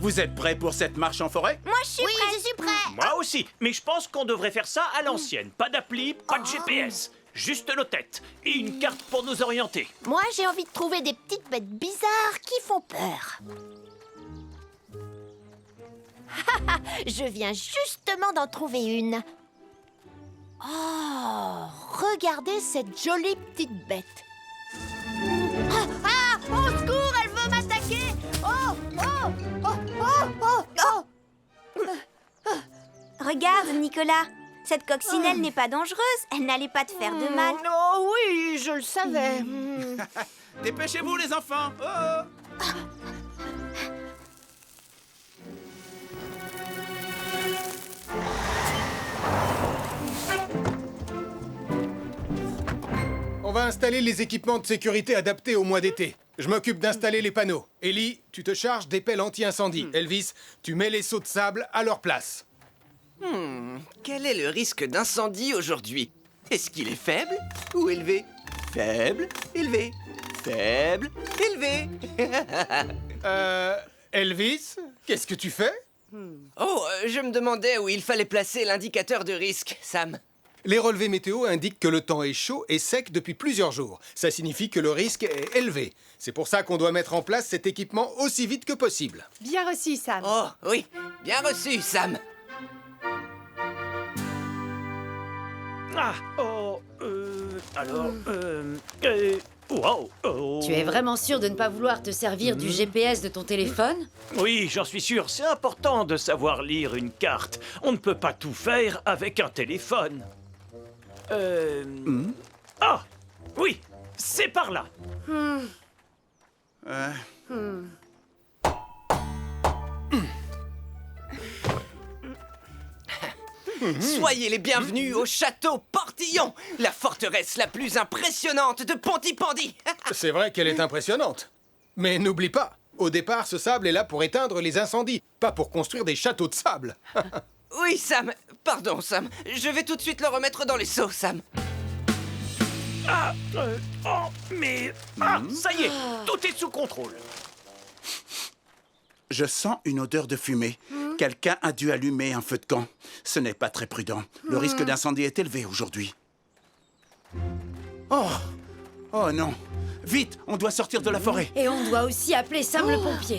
Vous êtes prêts pour cette marche en forêt? Moi, je suis prête. je suis prêt. Moi aussi, mais je pense qu'on devrait faire ça à l'ancienne. Pas d'appli, pas de GPS. Juste nos têtes et une carte pour nous orienter. Moi, j'ai envie de trouver des petites bêtes bizarres qui font peur. Je viens justement d'en trouver une. Oh, regardez cette jolie petite bête. Ah, au secours, elle veut m'attaquer. Oh, oh, oh, oh, oh, oh. Regarde, Nicolas. Cette coccinelle n'est pas dangereuse. Elle n'allait pas te faire de mal. Oh oui, je le savais. Dépêchez-vous, les enfants! Oh. On va installer les équipements de sécurité adaptés au mois d'été. Je m'occupe d'installer les panneaux. Ellie, tu te charges des pelles anti-incendie. Elvis, tu mets les seaux de sable à leur place. Quel est le risque d'incendie aujourd'hui? Est-ce qu'il est faible ou élevé? Faible, élevé, faible, élevé. Elvis, qu'est-ce que tu fais? Oh, je me demandais où il fallait placer l'indicateur de risque, Sam. Les relevés météo indiquent que le temps est chaud et sec depuis plusieurs jours. Ça signifie que le risque est élevé. C'est pour ça qu'on doit mettre en place cet équipement aussi vite que possible. Bien reçu, Sam. Oh, oui, bien reçu, Sam. Ah, oh, wow, oh. Tu es vraiment sûr de ne pas vouloir te servir du GPS de ton téléphone? Oui, j'en suis sûr. C'est important de savoir lire une carte. On ne peut pas tout faire avec un téléphone. Ah, oui, c'est par là. Soyez les bienvenus au château Portillon, la forteresse la plus impressionnante de Pontypandy. C'est vrai qu'elle est impressionnante. Mais n'oublie pas, au départ, ce sable est là pour éteindre les incendies, pas pour construire des châteaux de sable. Oui, Sam. Pardon, Sam. Je vais tout de suite le remettre dans les seaux, Sam. Ça y est, tout est sous contrôle. Je sens une odeur de fumée. Quelqu'un a dû allumer un feu de camp. Ce n'est pas très prudent. Le risque d'incendie est élevé aujourd'hui. Oh! Oh non! Vite, on doit sortir de la forêt. Et on doit aussi appeler Sam le pompier.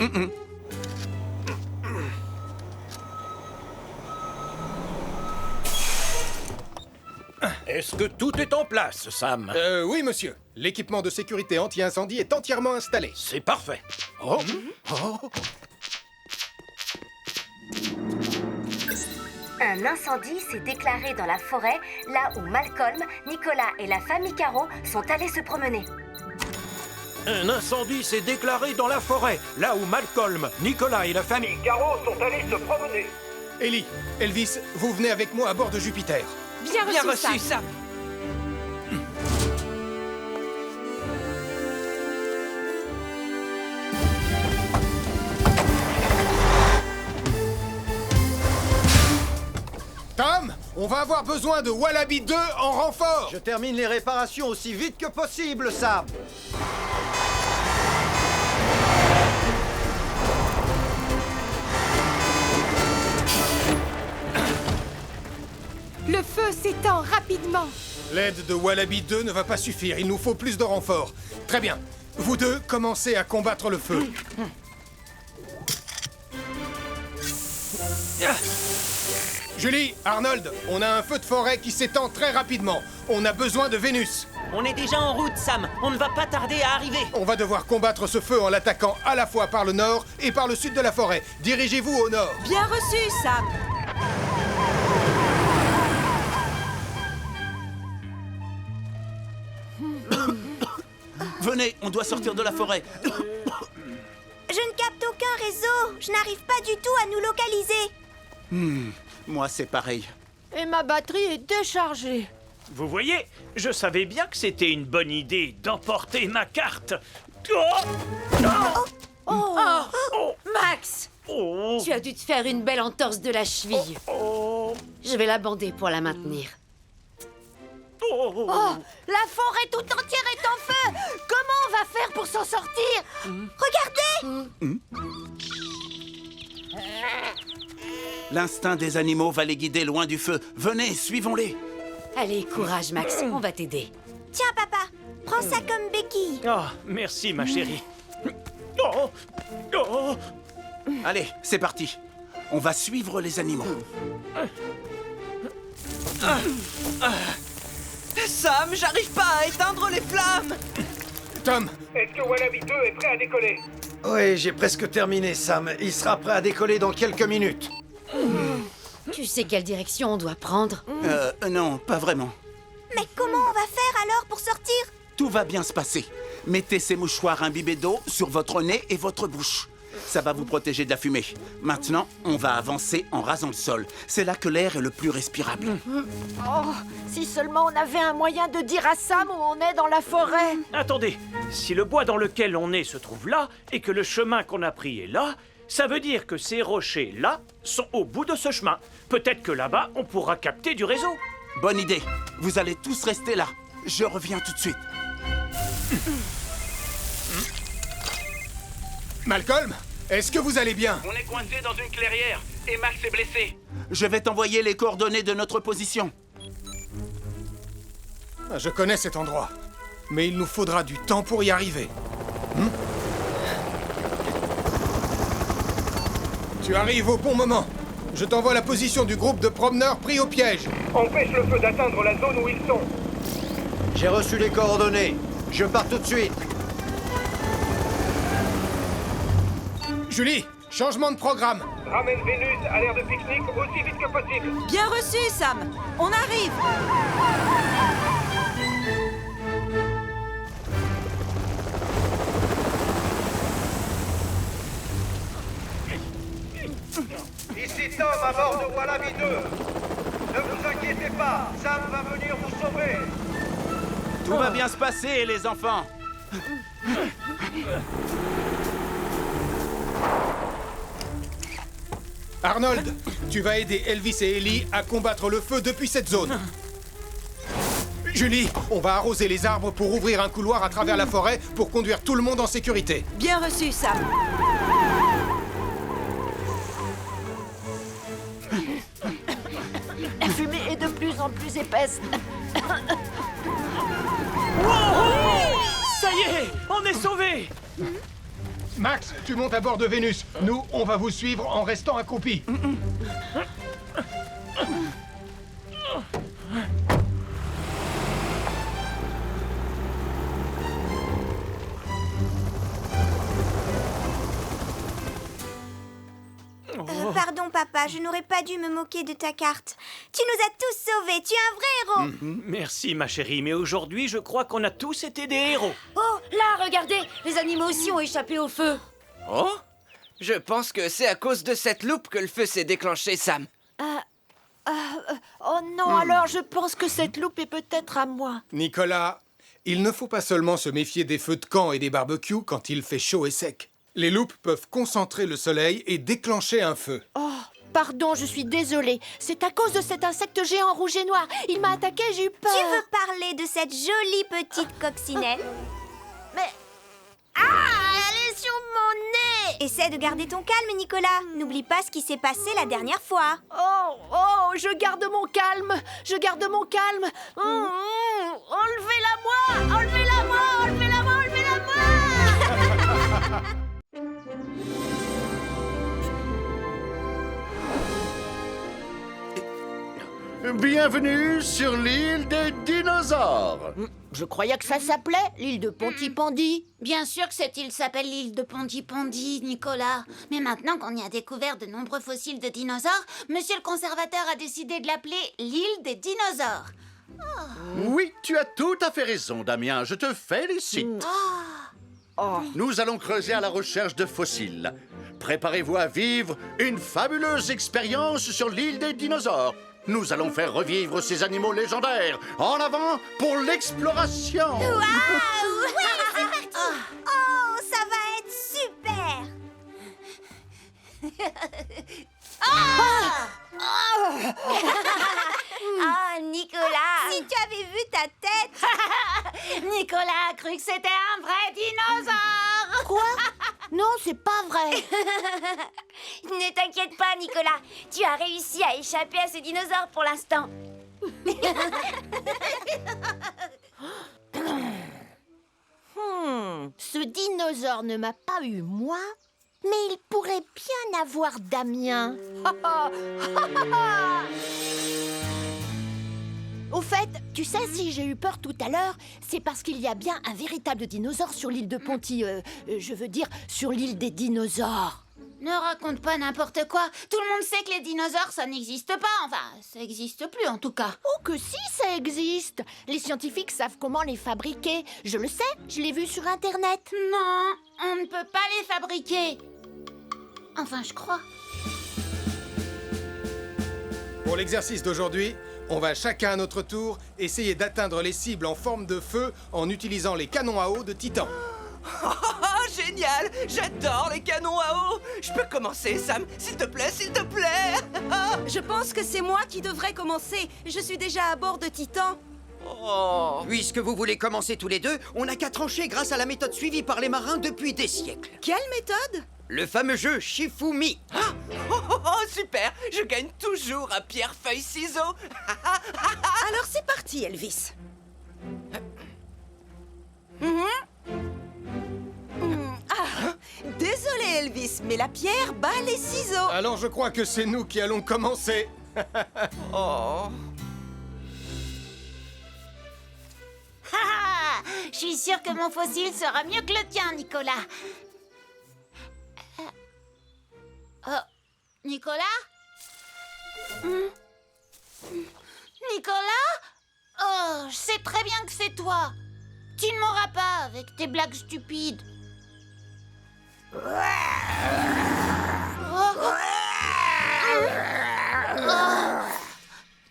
Est-ce que tout est en place, Sam? Oui, monsieur. L'équipement de sécurité anti-incendie est entièrement installé. C'est parfait. Oh. Un incendie s'est déclaré dans la forêt, là où Malcolm, Nicolas et la famille Caro sont allés se promener. Un incendie s'est déclaré dans la forêt, là où Malcolm, Nicolas et la famille Caro sont allés se promener. Ellie, Elvis, vous venez avec moi à bord de Jupiter. Bien reçu, Bien reçu, Sam. Sam. Tom, on va avoir besoin de Wallaby 2 en renfort. Je termine les réparations aussi vite que possible, Sam. Le feu s'étend rapidement. L'aide de Wallaby 2 ne va pas suffire, il nous faut plus de renforts. Très bien, vous deux, commencez à combattre le feu. Julie, Arnold, on a un feu de forêt qui s'étend très rapidement. On a besoin de Vénus. On est déjà en route, Sam. On ne va pas tarder à arriver. On va devoir combattre ce feu en l'attaquant à la fois par le nord et par le sud de la forêt. Dirigez-vous au nord. Bien reçu, Sam. Venez, on doit sortir de la forêt. Je ne capte aucun réseau. Je n'arrive pas du tout à nous localiser. Moi, c'est pareil. Et ma batterie est déchargée. Vous voyez, je savais bien que c'était une bonne idée d'emporter ma carte. Max, tu as dû te faire une belle entorse de la cheville. Je vais la bander pour la maintenir. La forêt tout entière est en feu. Comment on va faire pour s'en sortir? Regardez! L'instinct des animaux va les guider loin du feu. Venez, suivons-les. Allez, courage, Max, on va t'aider. Tiens, papa, prends ça comme béquille. Oh, merci, ma chérie. Oh, oh. Allez, c'est parti. On va suivre les animaux. Sam, j'arrive pas à éteindre les flammes. Tom, Est-ce que Wallaby 2 est prêt à décoller? Oui, j'ai presque terminé, Sam. Il sera prêt à décoller dans quelques minutes. Tu sais quelle direction on doit prendre? Non, pas vraiment. Mais comment on va faire alors pour sortir? Tout va bien se passer. Mettez ces mouchoirs imbibés d'eau sur votre nez et votre bouche. Ça va vous protéger de la fumée. Maintenant, on va avancer en rasant le sol. C'est là que l'air est le plus respirable. Oh, si seulement on avait un moyen de dire à Sam où on est dans la forêt. Attendez, si le bois dans lequel on est se trouve là, et que le chemin qu'on a pris est là, ça veut dire que ces rochers-là sont au bout de ce chemin. Peut-être que là-bas, on pourra capter du réseau. Bonne idée. Vous allez tous rester là. Je reviens tout de suite. Malcolm, est-ce que vous allez bien? On est coincé dans une clairière et Max est blessé. Je vais t'envoyer les coordonnées de notre position. Je connais cet endroit, mais il nous faudra du temps pour y arriver. Tu arrives au bon moment. Je t'envoie la position du groupe de promeneurs pris au piège. Empêche le feu d'atteindre la zone où ils sont. J'ai reçu les coordonnées. Je pars tout de suite. Julie, changement de programme. Ramène Vénus à l'aire de pique-nique aussi vite que possible. Bien reçu, Sam. On arrive. Ici Tom à bord de Wallaby 2. Ne vous inquiétez pas, Sam va venir vous sauver. Tout va bien se passer, les enfants. Arnold, tu vas aider Elvis et Ellie à combattre le feu depuis cette zone. Julie, on va arroser les arbres pour ouvrir un couloir à travers la forêt pour conduire tout le monde en sécurité. Bien reçu, Sam. La fumée est de plus en plus épaisse. Ça y est, on est sauvés. Max, tu montes à bord de Vénus. Nous, on va vous suivre en restant accroupis. Pardon, papa, je n'aurais pas dû me moquer de ta carte. Tu nous as tous sauvés, tu es un vrai héros. Merci, ma chérie, mais aujourd'hui, je crois qu'on a tous été des héros. Oh, là, regardez, les animaux aussi ont échappé au feu. Oh, je pense que c'est à cause de cette loupe que le feu s'est déclenché, Sam. Oh non, alors je pense que cette loupe est peut-être à moi. Nicolas, il ne faut pas seulement se méfier des feux de camp et des barbecues quand il fait chaud et sec. Les loupes peuvent concentrer le soleil et déclencher un feu. Oh, pardon, je suis désolée. C'est à cause de cet insecte géant rouge et noir. Il m'a attaqué, j'ai eu peur. Tu veux parler de cette jolie petite coccinelle? Mais... Ah, elle est sur mon nez. Essaie de garder ton calme, Nicolas. N'oublie pas ce qui s'est passé la dernière fois. Oh, je garde mon calme. Je garde mon calme. Enlevez-la-moi. Enlevez-la-moi. Enlevez-la-moi. Enlevez-la-moi. Bienvenue sur l'île des dinosaures. Je croyais que ça s'appelait l'île de Pontypandy. Bien sûr que cette île s'appelle l'île de Pontypandy, Nicolas. Mais maintenant qu'on y a découvert de nombreux fossiles de dinosaures, monsieur le conservateur a décidé de l'appeler l'île des dinosaures. Oui, tu as tout à fait raison, Damien. Je te félicite. Nous allons creuser à la recherche de fossiles. Préparez-vous à vivre une fabuleuse expérience sur l'île des dinosaures. Nous allons faire revivre ces animaux légendaires. En avant pour l'exploration. Waouh! Oui, c'est parti! Oh, ça va être super! Ah, Nicolas! Si tu avais vu ta tête! Nicolas a cru que c'était un vrai dinosaure. Quoi? Non, c'est pas vrai. Ne t'inquiète pas, Nicolas. Tu as réussi à échapper à ce dinosaure pour l'instant. Ce dinosaure ne m'a pas eu moi, mais il pourrait bien avoir Damien. Au fait, tu sais, si j'ai eu peur tout à l'heure, c'est parce qu'il y a bien un véritable dinosaure sur l'île de Ponty. Je veux dire, sur l'île des dinosaures. Ne raconte pas n'importe quoi. Tout le monde sait que les dinosaures, ça n'existe pas. Enfin, ça n'existe plus en tout cas. Oh que si, ça existe. Les scientifiques savent comment les fabriquer. Je le sais, je l'ai vu sur Internet. Non, on ne peut pas les fabriquer. Enfin, je crois. Pour l'exercice d'aujourd'hui, on va chacun à notre tour essayer d'atteindre les cibles en forme de feu en utilisant les canons à eau de Titan. Génial! J'adore les canons à eau! Je peux commencer, Sam? S'il te plaît, s'il te plaît! Je pense que c'est moi qui devrais commencer. Je suis déjà à bord de Titan. Oh! Puisque vous voulez commencer tous les deux, on n'a qu'à trancher grâce à la méthode suivie par les marins depuis des siècles. Quelle méthode? Le fameux jeu Shifumi. Super! Je gagne toujours à pierre, feuille, ciseaux! Alors c'est parti, Elvis. Désolé, Elvis, mais la pierre bat les ciseaux. Alors je crois que c'est nous qui allons commencer. Oh! Je suis sûre que mon fossile sera mieux que le tien, Nicolas. Oh, Nicolas? Nicolas? Oh, je sais très bien que c'est toi. Tu ne m'auras pas avec tes blagues stupides.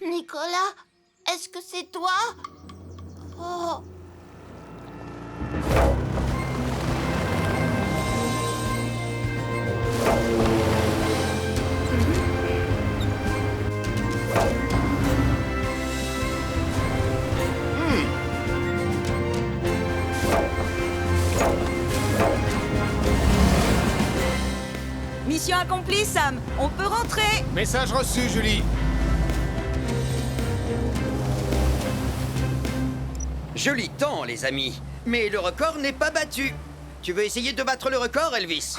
Nicolas, est-ce que c'est toi? Oh. Mission accomplie, Sam. On peut rentrer. Message reçu, Julie. Joli temps, les amis. Mais le record n'est pas battu. Tu veux essayer de battre le record, Elvis?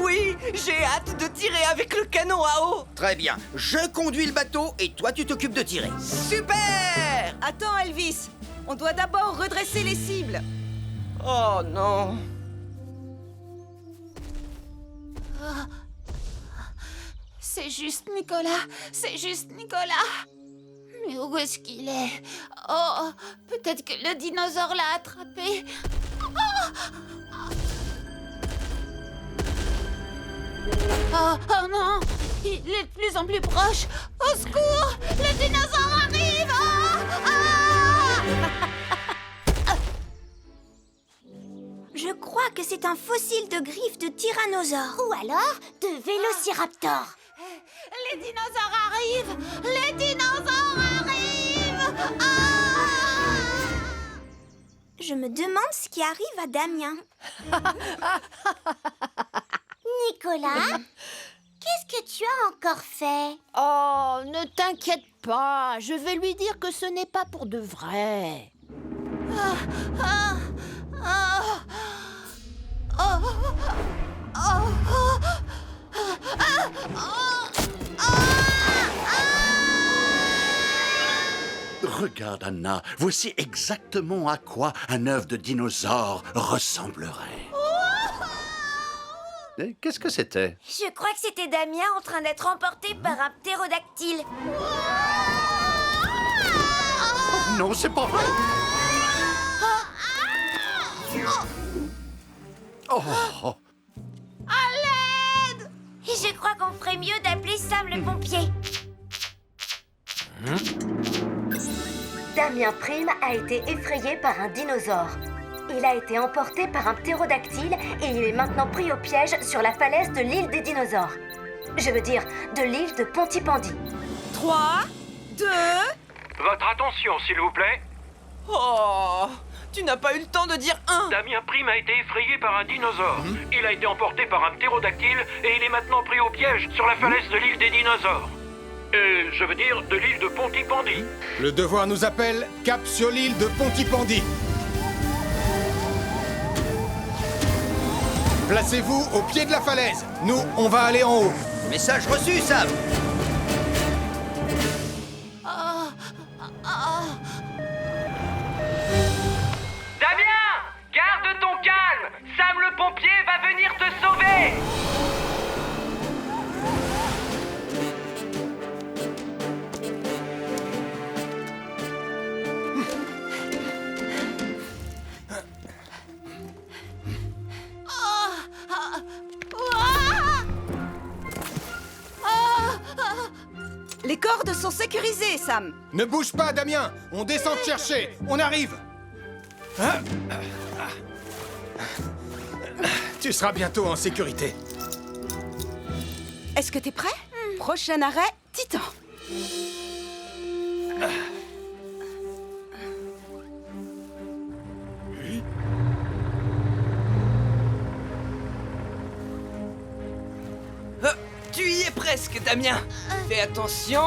Oui, j'ai hâte de tirer avec le canon à eau. Très bien. Je conduis le bateau et toi, tu t'occupes de tirer. Super! Attends, Elvis. On doit d'abord redresser les cibles. Oh non! C'est juste Nicolas, c'est juste Nicolas. Mais où est-ce qu'il est? Oh, peut-être que le dinosaure l'a attrapé. Oh non, il est de plus en plus proche. Au secours, le dinosaure arrive. Je crois que c'est un fossile de griffes de tyrannosaure. Ou alors de vélociraptor. Les dinosaures arrivent! Les dinosaures arrivent! Je me demande ce qui arrive à Damien. Nicolas, qu'est-ce que tu as encore fait? Oh, ne t'inquiète pas. Je vais lui dire que ce n'est pas pour de vrai. Regarde, Anna, voici exactement à quoi un œuf de dinosaure ressemblerait. Qu'est-ce que c'était? Je crois que c'était Damien en train d'être emporté par un ptérodactyle. Non, c'est pas vrai. Oh. À l'aide! Je crois qu'on ferait mieux d'appeler Sam le pompier. Damien Prime a été effrayé par un dinosaure. Il a été emporté par un ptérodactyle et il est maintenant pris au piège sur la falaise de l'île des dinosaures. Je veux dire, de l'île de Pontypandy. 3, 2... Votre attention, s'il vous plaît. Oh! Tu n'as pas eu le temps de dire un. Damien Prime a été effrayé par un dinosaure. Il a été emporté par un ptérodactyle et il est maintenant pris au piège sur la falaise de l'île des dinosaures. Je veux dire de l'île de Pontypandy. Le devoir nous appelle, cap sur l'île de Pontypandy. Placez-vous au pied de la falaise. Nous, on va aller en haut. Message reçu, Sam. Damien, garde ton calme. Sam le pompier va venir te sauver. Les cordes sont sécurisées, Sam. Ne bouge pas, Damien. On descend te chercher. On arrive. Hein? Tu seras bientôt en sécurité. Est-ce que t'es prêt? Prochain arrêt, Titan. Tu y es presque, Damien. Fais attention.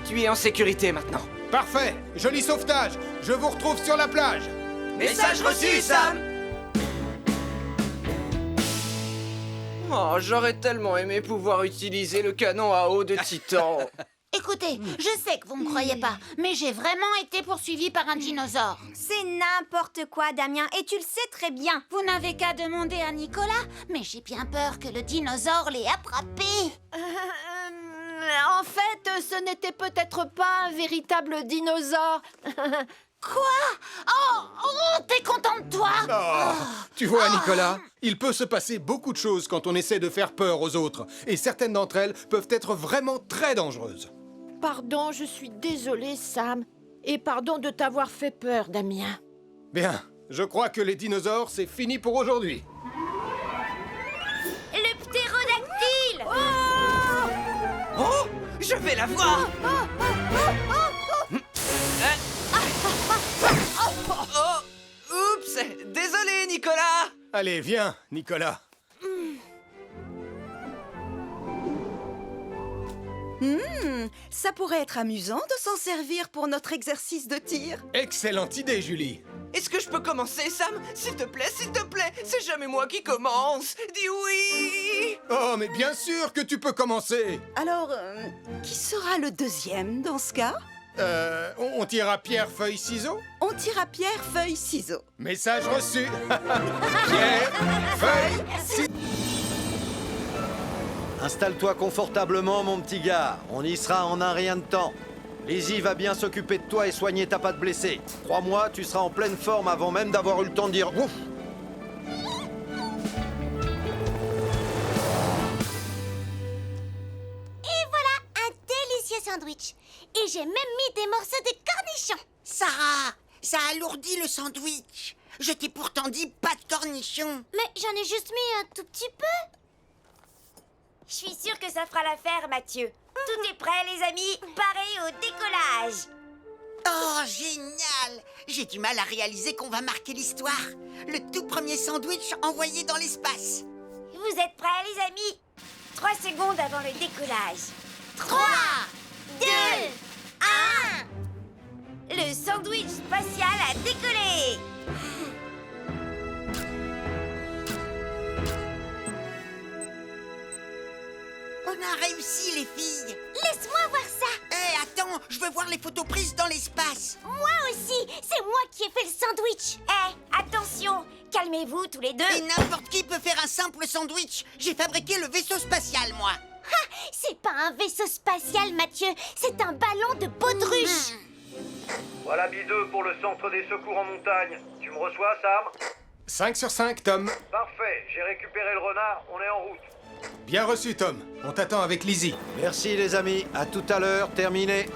Tu es en sécurité maintenant. Parfait. Joli sauvetage. Je vous retrouve sur la plage. Message reçu, Sam. Oh, j'aurais tellement aimé pouvoir utiliser le canon à eau de Titan. Écoutez, je sais que vous me croyez pas, mais j'ai vraiment été poursuivi par un dinosaure. C'est n'importe quoi, Damien, et tu le sais très bien. Vous n'avez qu'à demander à Nicolas, mais j'ai bien peur que le dinosaure l'ait attrapé. En fait, ce n'était peut-être pas un véritable dinosaure. Quoi? Oh, t'es content de toi? Tu vois, Nicolas, il peut se passer beaucoup de choses quand on essaie de faire peur aux autres. Et certaines d'entre elles peuvent être vraiment très dangereuses. Pardon, je suis désolée, Sam. Et pardon de t'avoir fait peur, Damien. Bien, je crois que les dinosaures, c'est fini pour aujourd'hui. Le ptérodactyle! Oh, je vais la voir. Oh, oups, désolé, Nicolas. Allez, viens, Nicolas. Ça pourrait être amusant de s'en servir pour notre exercice de tir. Excellente idée, Julie. Est-ce que je peux commencer, Sam? S'il te plaît, c'est jamais moi qui commence. Dis oui. Oh, mais bien sûr que tu peux commencer. Alors, qui sera le deuxième dans ce cas? On tirera pierre, feuille, ciseaux? On tire à pierre, feuille, ciseaux. Message reçu. Pierre, feuille, ciseaux. Installe-toi confortablement, mon petit gars. On y sera en un rien de temps. Lizzie va bien s'occuper de toi et soigner ta patte blessée. Crois-moi, tu seras en pleine forme avant même d'avoir eu le temps de dire ouf. Et voilà, un délicieux sandwich. Et j'ai même mis des morceaux de cornichons. Sarah, ça alourdit le sandwich. Je t'ai pourtant dit pas de cornichons. Mais j'en ai juste mis un tout petit peu. Je suis sûre que ça fera l'affaire, Mathieu. Tout est prêt, les amis. Pareil au décollage. Oh, génial! J'ai du mal à réaliser qu'on va marquer l'histoire. Le tout premier sandwich envoyé dans l'espace. Vous êtes prêts, les amis? 3 secondes avant le décollage. 3, 2, 1. Le sandwich spatial a décollé. On a réussi, les filles. Laisse-moi voir ça. Hé, attends, je veux voir les photos prises dans l'espace. Moi aussi. C'est moi qui ai fait le sandwich. Attention. Calmez-vous tous les deux. Et n'importe qui peut faire un simple sandwich. J'ai fabriqué le vaisseau spatial, moi. C'est pas un vaisseau spatial, Mathieu. C'est un ballon de baudruche. Voilà B2 pour le centre des secours en montagne. Tu me reçois, Sam? 5 sur 5, Tom. Parfait, j'ai récupéré le renard, on est en route. Bien reçu, Tom. On t'attend avec Lizzie. Merci, les amis. À tout à l'heure. Terminé.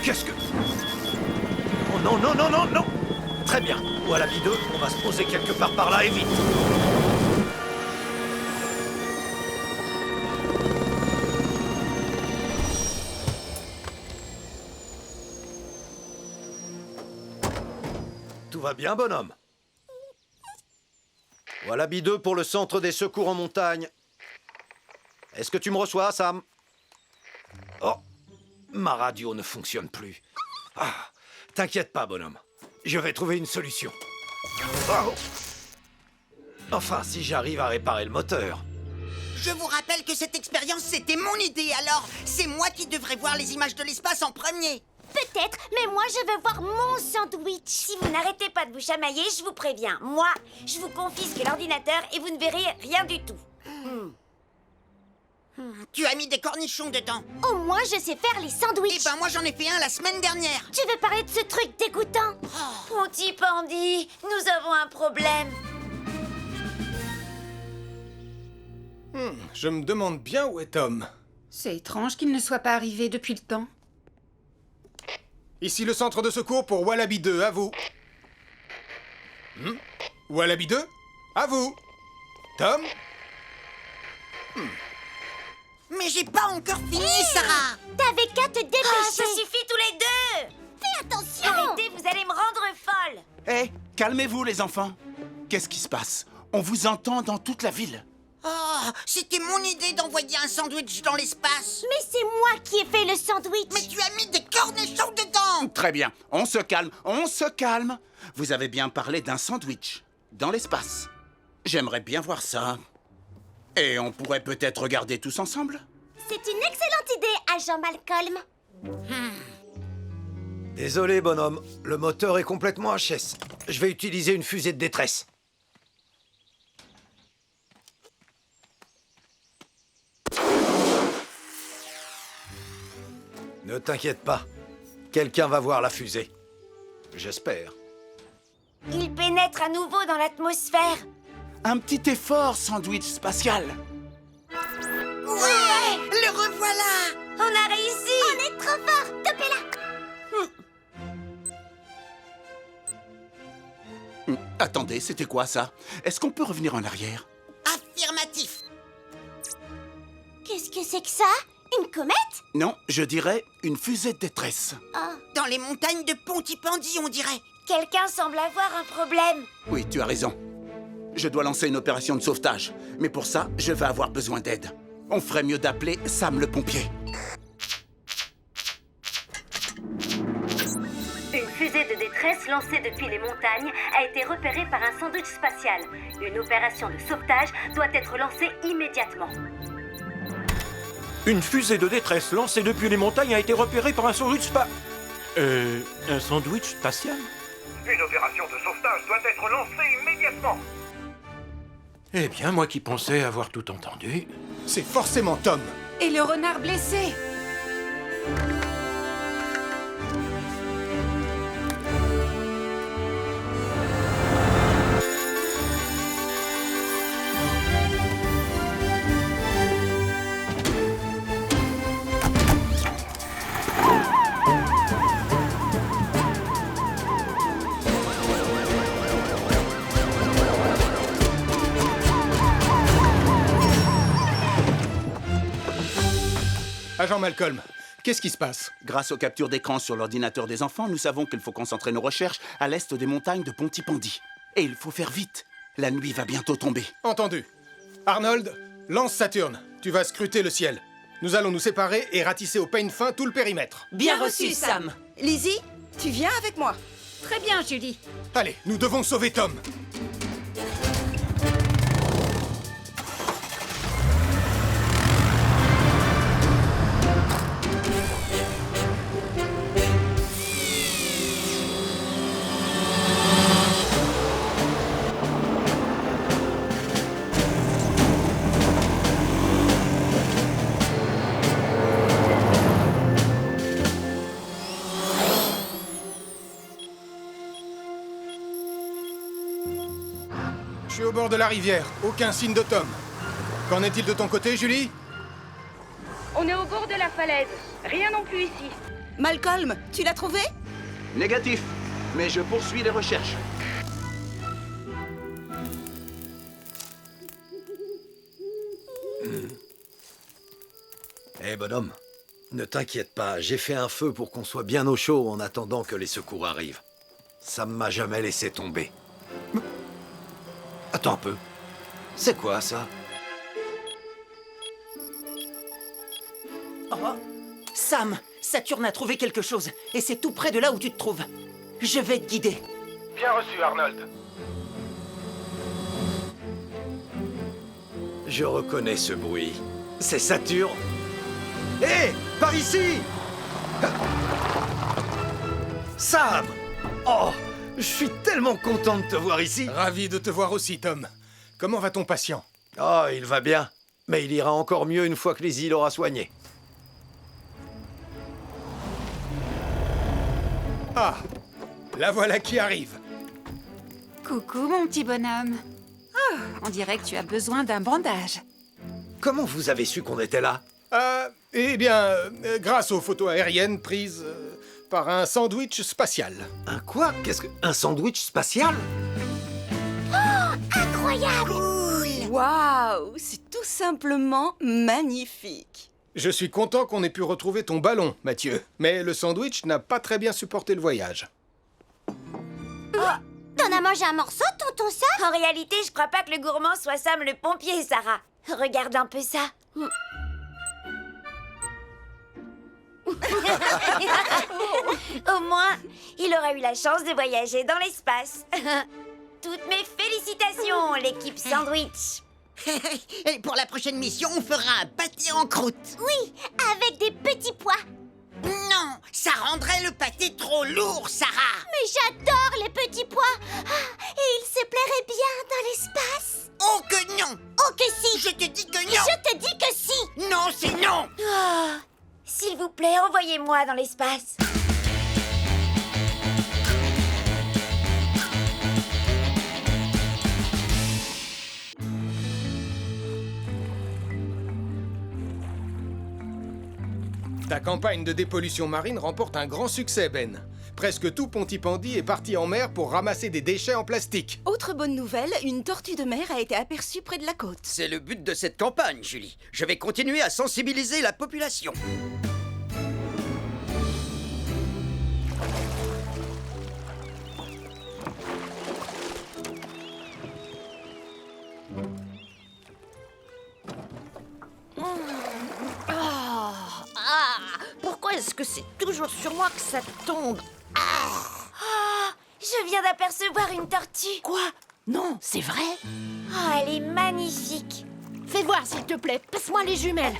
Qu'est-ce que... Oh non, non, non, non, non. Très bien. Voilà, B2. On va se poser quelque part par là et vite. va bien, bonhomme? Voilà B2 pour le centre des secours en montagne. Est-ce que tu me reçois, Sam? Oh, ma radio ne fonctionne plus. Ah, t'inquiète pas, bonhomme. Je vais trouver une solution. Oh. Enfin, si j'arrive à réparer le moteur. Je vous rappelle que cette expérience, c'était mon idée, alors c'est moi qui devrais voir les images de l'espace en premier. Peut-être, mais moi je veux voir mon sandwich. Si vous n'arrêtez pas de vous chamailler, je vous préviens. Moi, je vous confisque l'ordinateur et vous ne verrez rien du tout. Tu as mis des cornichons dedans. Au moins, je sais faire les sandwichs. Eh ben, moi j'en ai fait un la semaine dernière. Tu veux parler de ce truc dégoûtant? Ponty Pandy, nous avons un problème. Je me demande bien où est Tom. C'est étrange qu'il ne soit pas arrivé depuis le temps. Ici le centre de secours pour Wallaby 2, à vous. Wallaby 2, à vous. Tom? Mais j'ai pas encore fini, Sarah. T'avais qu'à te dépêcher. Ça suffit tous les deux. Fais attention. Arrêtez, vous allez me rendre folle. Hé, calmez-vous les enfants. Qu'est-ce qui se passe? On vous entend dans toute la ville. Oh, c'était mon idée d'envoyer un sandwich dans l'espace. Mais c'est moi qui ai fait le sandwich. Mais tu as mis des cornichons dedans. Très bien, on se calme, on se calme. Vous avez bien parlé d'un sandwich dans l'espace. J'aimerais bien voir ça. Et on pourrait peut-être regarder tous ensemble? C'est une excellente idée, agent Malcolm. Désolé, bonhomme. Le moteur est complètement HS. Je vais utiliser une fusée de détresse. Ne t'inquiète pas. Quelqu'un va voir la fusée. J'espère. Il pénètre à nouveau dans l'atmosphère. Un petit effort, sandwich spatial. Ouais, le revoilà. On a réussi. On est trop fort. Topez-la. Attendez, c'était quoi ça? Est-ce qu'on peut revenir en arrière? Affirmatif. Qu'est-ce que c'est que ça? Une comète? Non, je dirais une fusée de détresse. Dans les montagnes de Pontypandy, on dirait. Quelqu'un semble avoir un problème. Oui, tu as raison. Je dois lancer une opération de sauvetage. Mais pour ça, je vais avoir besoin d'aide. On ferait mieux d'appeler Sam le pompier. Une fusée de détresse lancée depuis les montagnes a été repérée par un sandwich spatial. Une opération de sauvetage doit être lancée immédiatement. Une fusée de détresse lancée depuis les montagnes a été repérée par un sandwich un sandwich spatial? Une opération de sauvetage doit être lancée immédiatement. Eh bien, moi qui pensais avoir tout entendu... C'est forcément Tom. Et le renard blessé. Agent Malcolm, qu'est-ce qui se passe? Grâce aux captures d'écran sur l'ordinateur des enfants, nous savons qu'il faut concentrer nos recherches à l'est des montagnes de Pontypandy. Et il faut faire vite. La nuit va bientôt tomber. Entendu. Arnold, lance Saturne. Tu vas scruter le ciel. Nous allons nous séparer et ratisser au peigne fin tout le périmètre. Bien reçu, Sam. Lizzie, tu viens avec moi. Très bien, Julie. Allez, nous devons sauver Tom. Je suis au bord de la rivière. Aucun signe de Tom. Qu'en est-il de ton côté, Julie? On est au bord de la falaise. Rien non plus ici. Malcolm, tu l'as trouvé? Négatif. Mais je poursuis les recherches. Eh bonhomme, ne t'inquiète pas, j'ai fait un feu pour qu'on soit bien au chaud en attendant que les secours arrivent. Sam m'a jamais laissé tomber. Attends un peu. C'est quoi, ça? Oh. Sam, Saturne a trouvé quelque chose, et c'est tout près de là où tu te trouves. Je vais te guider. Bien reçu, Arnold. Je reconnais ce bruit. C'est Saturne. Hé, par ici! Sam! Oh, je suis tellement content de te voir ici. Ravi de te voir aussi, Tom. Comment va ton patient? Oh, il va bien. Mais il ira encore mieux une fois que Lizzie l'aura soigné. Ah, la voilà qui arrive. Coucou, mon petit bonhomme. Oh, on dirait que tu as besoin d'un bandage. Comment vous avez su qu'on était là? Eh bien, grâce aux photos aériennes prises par un sandwich spatial. Un quoi? Qu'est-ce que... Un sandwich spatial? Incroyable! Waouh! C'est tout simplement magnifique. Je suis content qu'on ait pu retrouver ton ballon, Mathieu. Mais le sandwich n'a pas très bien supporté le voyage. T'en as mangé un morceau, tonton Sam? En réalité, je crois pas que le gourmand soit Sam le pompier, Sarah. Regarde un peu ça. Au moins, il aura eu la chance de voyager dans l'espace. Toutes mes félicitations, l'équipe Sandwich. Et pour la prochaine mission, on fera un pâté en croûte. Oui, avec des petits pois. Non, ça rendrait le pâté trop lourd, Sarah. Mais j'adore les petits pois. Et ils se plairaient bien dans l'espace. Oh que non. Oh que si. Je te dis que non. Je te dis que si. Non, c'est non. S'il vous plaît, envoyez-moi dans l'espace. Ta campagne de dépollution marine remporte un grand succès, Ben. Presque tout Pontypandy est parti en mer pour ramasser des déchets en plastique. Autre bonne nouvelle, une tortue de mer a été aperçue près de la côte. C'est le but de cette campagne, Julie. Je vais continuer à sensibiliser la population. Pourquoi est-ce que c'est toujours sur moi que ça tombe? Je viens d'apercevoir une tortue. Quoi? Non, c'est vrai? Elle est magnifique. Fais voir, s'il te plaît. Passe-moi les jumelles.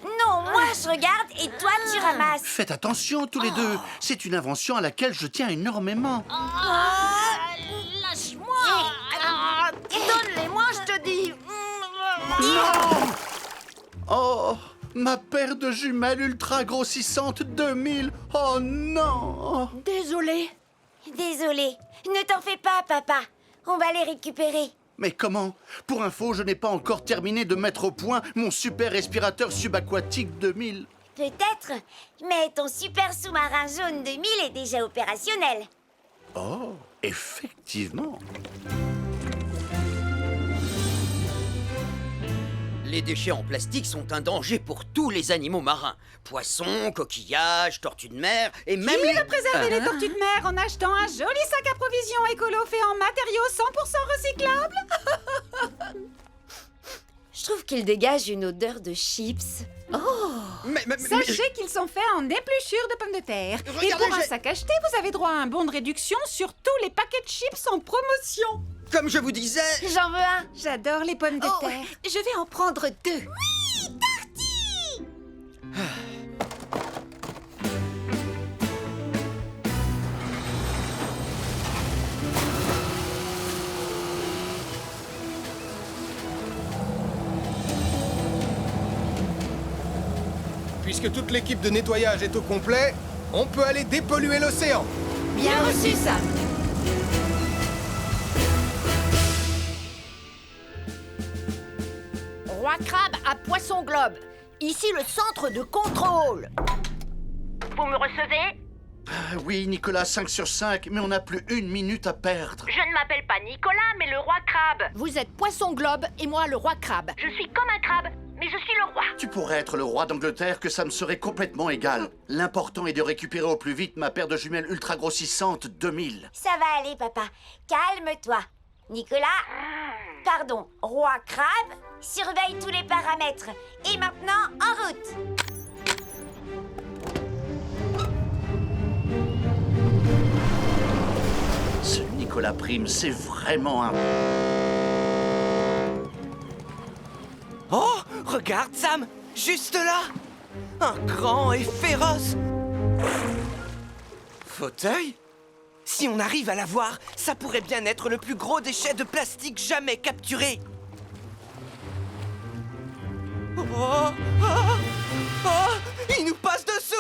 Non, moi je regarde et toi tu ramasses. Faites attention tous les deux. C'est une invention à laquelle je tiens énormément. Lâche-moi! Donne-les-moi, je te dis. Non! Oh, ma paire de jumelles ultra grossissantes 2000. Oh non! Désolée. Désolée. Ne t'en fais pas, papa. On va les récupérer. Mais comment? Pour info, je n'ai pas encore terminé de mettre au point mon super respirateur subaquatique 2000. Peut-être, mais ton super sous-marin jaune 2000 est déjà opérationnel. Oh, effectivement. Les déchets en plastique sont un danger pour tous les animaux marins. Poissons, coquillages, tortues de mer et même Qui les... veut préserver les tortues de mer en achetant un joli sac à provisions écolo fait en matériaux 100% recyclables? Je trouve qu'il dégage une odeur de chips. Sachez qu'ils sont faits en épluchures de pommes de terre. Et Regardez, pour un sac acheté, vous avez droit à un bon de réduction sur tous les paquets de chips en promotion. Comme je vous disais... J'en veux un. J'adore les pommes de terre. Je vais en prendre 2. Oui, Darty! Puisque toute l'équipe de nettoyage est au complet, on peut aller dépolluer l'océan. Bien reçu, Sam. Roi Crabe à Poisson Globe. Ici le centre de contrôle. Vous me recevez? Oui, Nicolas, 5 sur 5, mais on n'a plus 1 minute à perdre. Je ne m'appelle pas Nicolas, mais le roi crabe. Vous êtes Poisson Globe et moi le Roi Crabe. Je suis comme un crabe, mais et je suis le roi. Tu pourrais être le roi d'Angleterre que ça me serait complètement égal. L'important est de récupérer au plus vite ma paire de jumelles ultra grossissantes 2000. Ça va aller, papa. Calme-toi. Nicolas, pardon, Roi Crabe, surveille tous les paramètres. Et maintenant, en route. Ce Nicolas Prime, c'est vraiment un... Oh, regarde, Sam! Juste là! Un grand et féroce fauteuil? Si on arrive à l'avoir, ça pourrait bien être le plus gros déchet de plastique jamais capturé. Oh, oh, oh, il nous passe dessous!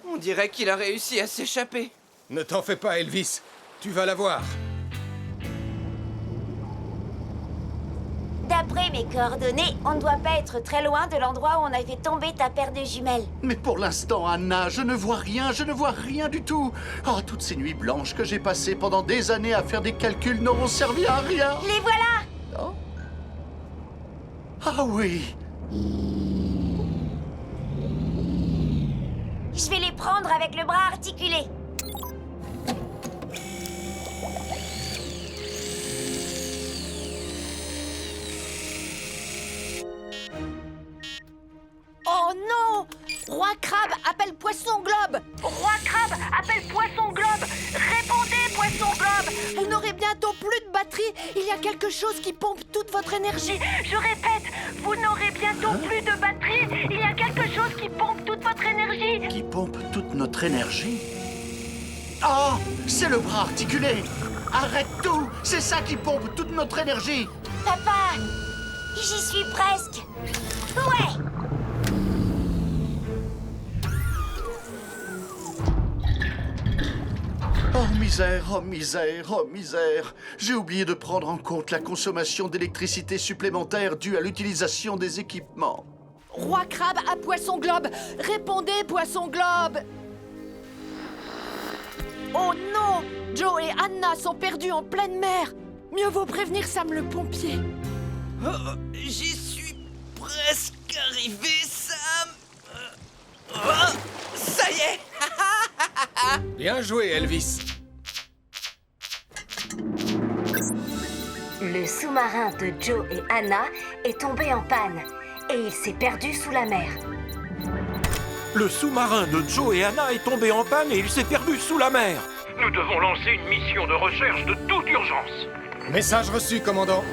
On dirait qu'il a réussi à s'échapper. Ne t'en fais pas, Elvis. Tu vas la voir. D'après mes coordonnées, on ne doit pas être très loin de l'endroit où on a fait tomber ta paire de jumelles. Mais pour l'instant, Anna, je ne vois rien du tout. Oh, toutes ces nuits blanches que j'ai passées pendant des années à faire des calculs n'auront servi à rien. Les voilà! Oh. Ah oui. Je vais les prendre avec le bras articulé. Oh non! Roi Crabe appelle Poisson Globe! Roi Crabe appelle Poisson Globe! Répondez, Poisson Globe! Elle n'aurait bientôt plus de batterie. Il y a quelque chose qui pompe toute votre énergie. Je répète, vous n'aurez bientôt plus de batterie. Il y a quelque chose qui pompe toute votre énergie. Qui pompe toute notre énergie? Oh, c'est le bras articulé. Arrête tout. C'est ça qui pompe toute notre énergie. Papa, j'y suis presque. Ouais! Oh misère, oh misère, oh misère. J'ai oublié de prendre en compte la consommation d'électricité supplémentaire due à l'utilisation des équipements. Roi Crabe à Poisson Globe! Répondez, Poisson Globe! Oh non! Joe et Anna sont perdus en pleine mer! Mieux vaut prévenir Sam le pompier. Oh, j'y suis presque arrivé, Sam. Ça y est. Bien joué, Elvis. Le sous-marin de Joe et Anna est tombé en panne et il s'est perdu sous la mer. Le sous-marin de Joe et Anna est tombé en panne et il s'est perdu sous la mer. Nous devons lancer une mission de recherche de toute urgence. Message reçu, commandant.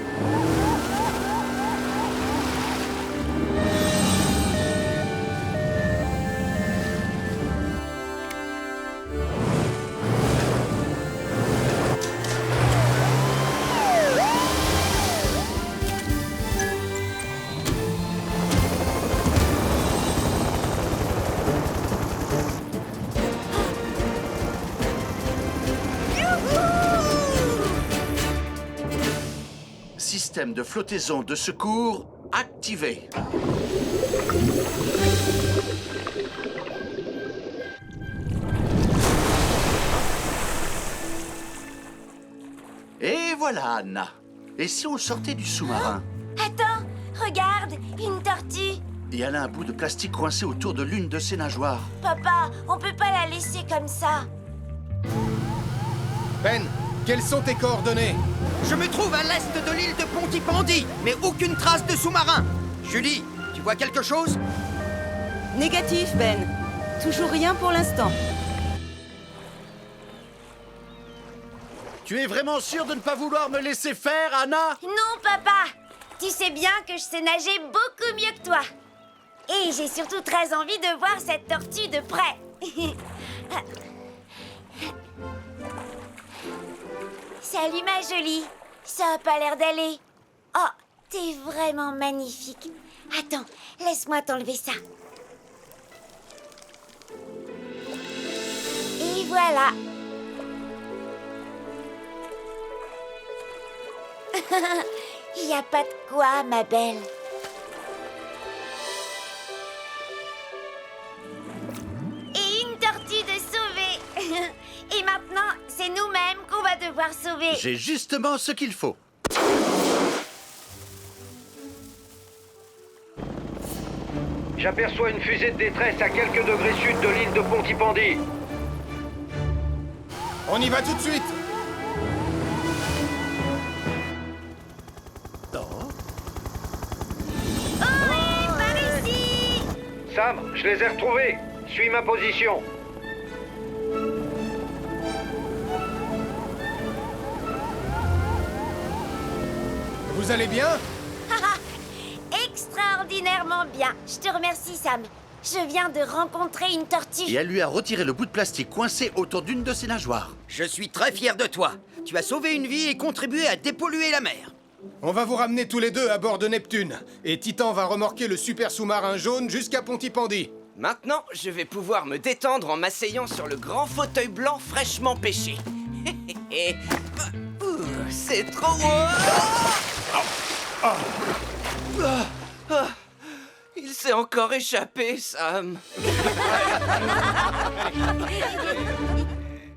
Système de flottaison de secours activé. Et voilà, Anna. Et si on sortait du sous-marin? Attends, regarde, une tortue. Et elle a un bout de plastique coincé autour de l'une de ses nageoires. Papa, on peut pas la laisser comme ça. Ben, quelles sont tes coordonnées? Je me trouve à l'est de l'île de Pontypandy, mais aucune trace de sous-marin. Julie, tu vois quelque chose? Négatif, Ben. Toujours rien pour l'instant. Tu es vraiment sûre de ne pas vouloir me laisser faire, Anna? Non, papa. Tu sais bien que je sais nager beaucoup mieux que toi. Et j'ai surtout très envie de voir cette tortue de près. Salut, ma jolie. Ça a pas l'air d'aller. Oh, t'es vraiment magnifique. Attends, laisse-moi t'enlever ça. Et voilà. Il n'y a pas de quoi, ma belle. Et une tortue de sauvée. Et maintenant, c'est nous-mêmes qu'on va devoir sauver. J'ai justement ce qu'il faut. J'aperçois une fusée de détresse à quelques degrés sud de l'île de Pontypandy. On y va tout de suite. Par ici! Sam, je les ai retrouvés. Suis ma position. Vous allez bien? Extraordinairement bien. Je te remercie, Sam. Je viens de rencontrer une tortue. Et elle lui a retiré le bout de plastique coincé autour d'une de ses nageoires. Je suis très fier de toi. Tu as sauvé une vie et contribué à dépolluer la mer. On va vous ramener tous les deux à bord de Neptune. Et Titan va remorquer le super sous-marin jaune jusqu'à Pontypandy. Maintenant, je vais pouvoir me détendre en m'asseyant sur le grand fauteuil blanc fraîchement pêché. C'est trop Il s'est encore échappé, Sam.